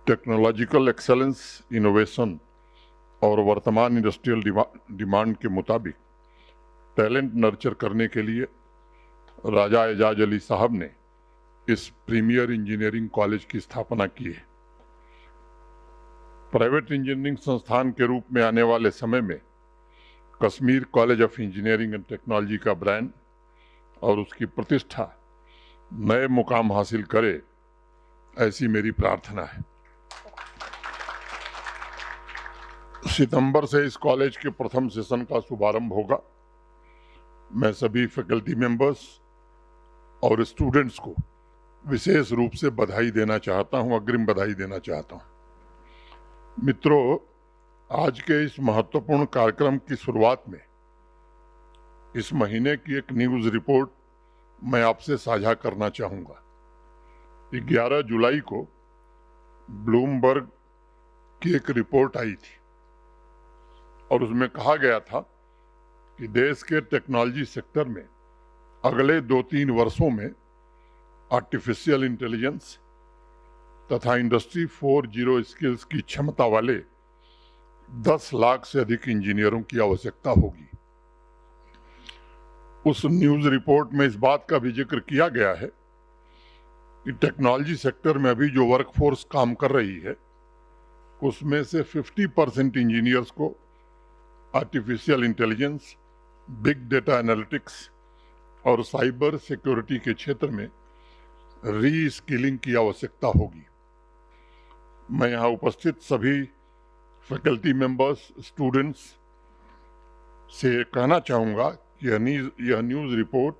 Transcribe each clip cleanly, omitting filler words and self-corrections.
Technological excellence, innovation और वर्तमान industrial demand के मुताबिक टैलेंट नर्चर करने के लिए राजा एजाज अली साहब ने इस प्रीमियर इंजीनियरिंग कॉलेज की स्थापना की है। प्राइवेट इंजीनियरिंग संस्थान के रूप में आने वाले समय में Kashmir college of engineering and technology का ब्रांड और उसकी प्रतिष्ठा नए मुकाम हासिल करे, ऐसी मेरी प्रार्थना है। सितंबर से इस कॉलेज के प्रथम सेशन का शुभारंभ होगा। मैं सभी फैकल्टी मेंबर्स और स्टूडेंट्स को विशेष रूप से बधाई देना चाहता हूं, अग्रिम बधाई देना चाहता हूं। मित्रों, आज के इस महत्वपूर्ण कार्यक्रम की शुरुआत में इस महीने की एक न्यूज़ रिपोर्ट मैं आपसे साझा करना चाहूँगा। 11 जुलाई को ब्लूमबर्ग की एक रिपोर्ट आई थी और उसमें कहा गया था कि देश के टेक्नोलॉजी सेक्टर में अगले 2-3 वर्षों में आर्टिफिशियल इंटेलिजेंस तथा इंडस्ट्री 4.0 स्किल्स की क्षमता वाले 10 लाख से अधिक इंजीनियरों की आवश्यकता होगी। उस न्यूज़ रिपोर्ट में इस बात का भी जिक्र किया गया है कि टेक्नोलॉजी सेक्टर में अभी जो वर्कफोर्स काम कर रही है उसमें से 50% इंजीनियर्स को artificial intelligence, big data analytics और साइबर सिक्योरिटी के क्षेत्र में री स्किलिंग की आवश्यकता होगी। मैं यहाँ उपस्थित सभी फैकल्टी मेंबर्स, स्टूडेंट्स से कहना चाहूँगा कि यह न्यूज़ रिपोर्ट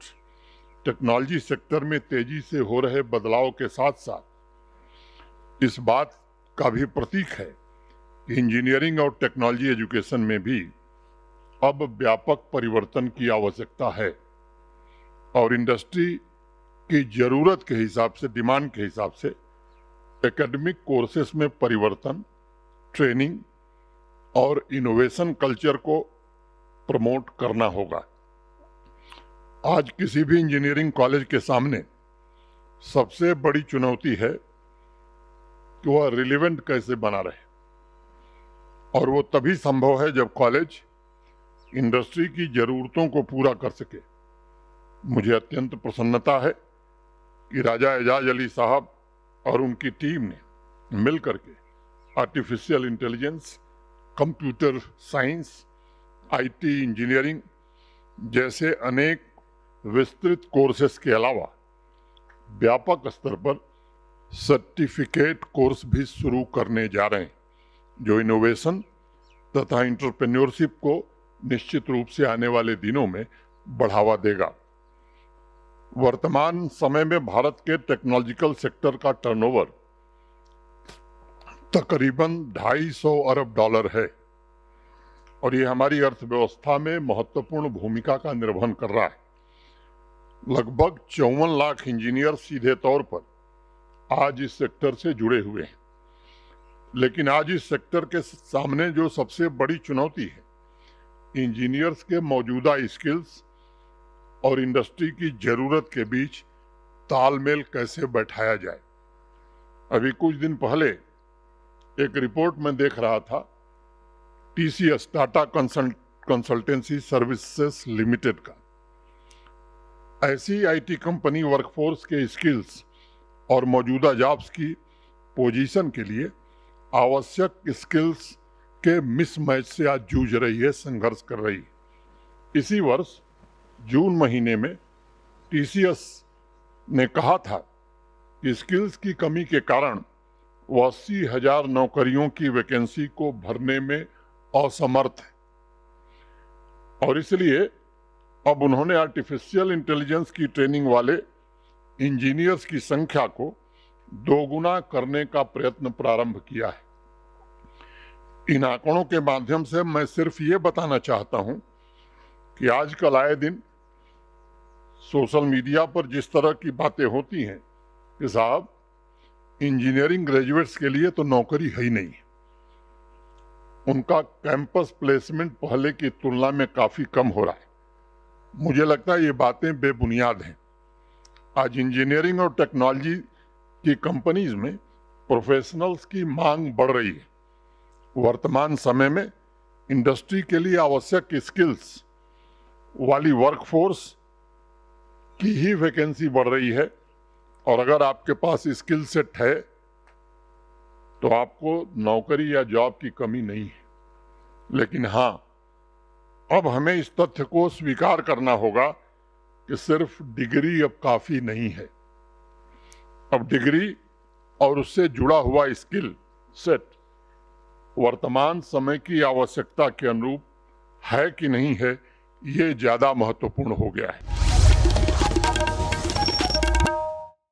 टेक्नोलॉजी सेक्टर में तेजी से हो रहे बदलाव के साथ साथ इस बात का भी प्रतीक है कि इंजीनियरिंग और टेक्नोलॉजी एजुकेशन में भी अब व्यापक परिवर्तन की आवश्यकता है और इंडस्ट्री की ज़रूरत के हिसाब से, डिमांड के हिसाब से एकेडमिक कोर्सेस में परिवर्तन, ट्रेनिंग और इनोवेशन कल्चर को प्रमोट करना होगा। आज किसी भी इंजीनियरिंग कॉलेज के सामने सबसे बड़ी चुनौती है कि वह रिलेवेंट कैसे बना रहे, और वो तभी संभव है जब कॉलेज इंडस्ट्री की ज़रूरतों को पूरा कर सके। मुझे अत्यंत प्रसन्नता है कि राजा एजाज अली साहब और उनकी टीम ने मिलकर के artificial intelligence, computer science, IT engineering जैसे अनेक विस्तृत कोर्सेस के अलावा व्यापक स्तर पर सर्टिफिकेट कोर्स भी शुरू करने जा रहे हैं, जो इनोवेशन तथा एंटरप्रेन्योरशिप को निश्चित रूप से आने वाले दिनों में बढ़ावा देगा। वर्तमान समय में भारत के टेक्नोलॉजिकल सेक्टर का टर्नओवर तकरीबन $250 अरब है और ये हमारी अर्थव्यवस्था में महत्वपूर्ण भूमिका का निर्वहन कर रहा है। लगभग 54 लाख इंजीनियर सीधे तौर पर आज इस सेक्टर से जुड़े हुए हैं, लेकिन आज इस सेक्टर के सामने जो सबसे बड़ी चुनौती है, इंजीनियर्स के मौजूदा स्किल्स और इंडस्ट्री की ज़रूरत के बीच तालमेल कैसे बैठाया जाए। अभी कुछ दिन पहले एक रिपोर्ट में देख रहा था, TCS, Tata consultancy services limited का, ऐसी आईटी कंपनी वर्कफोर्स के स्किल्स और मौजूदा जॉब्स की पोजीशन के लिए आवश्यक स्किल्स के मिसमैच से आज जूझ रही है, संघर्ष कर रही है। इसी वर्ष जून महीने में TCS ने कहा था कि स्किल्स की कमी के कारण वो 80,000 नौकरियों की वैकेंसी को भरने में असमर्थ है और इसलिए अब उन्होंने आर्टिफिशियल इंटेलिजेंस की ट्रेनिंग वाले इंजीनियर्स की संख्या को दोगुना करने का प्रयत्न प्रारंभ किया है। इन आंकड़ों के माध्यम से मैं सिर्फ ये बताना चाहता हूं कि आजकल आए दिन सोशल मीडिया पर जिस तरह की बातें होती हैं कि साहब इंजीनियरिंग ग्रेजुएट्स के लिए तो नौकरी है ही नहीं, उनका कैंपस प्लेसमेंट पहले की तुलना में काफ़ी कम हो रहा है। मुझे लगता है ये बातें बेबुनियाद हैं। आज इंजीनियरिंग और टेक्नोलॉजी की कंपनीज में प्रोफेशनल्स की मांग बढ़ रही है। वर्तमान समय में इंडस्ट्री के लिए आवश्यक स्किल्स वाली वर्कफोर्स की ही वैकेंसी बढ़ रही है और अगर आपके पास स्किल सेट है तो आपको नौकरी या जॉब की कमी नहीं है। लेकिन हाँ, अब हमें इस तथ्य को स्वीकार करना होगा कि सिर्फ डिग्री अब काफी नहीं है। अब डिग्री और उससे जुड़ा हुआ स्किल सेट वर्तमान समय की आवश्यकता के अनुरूप है कि नहीं है, ये ज्यादा महत्वपूर्ण हो गया है।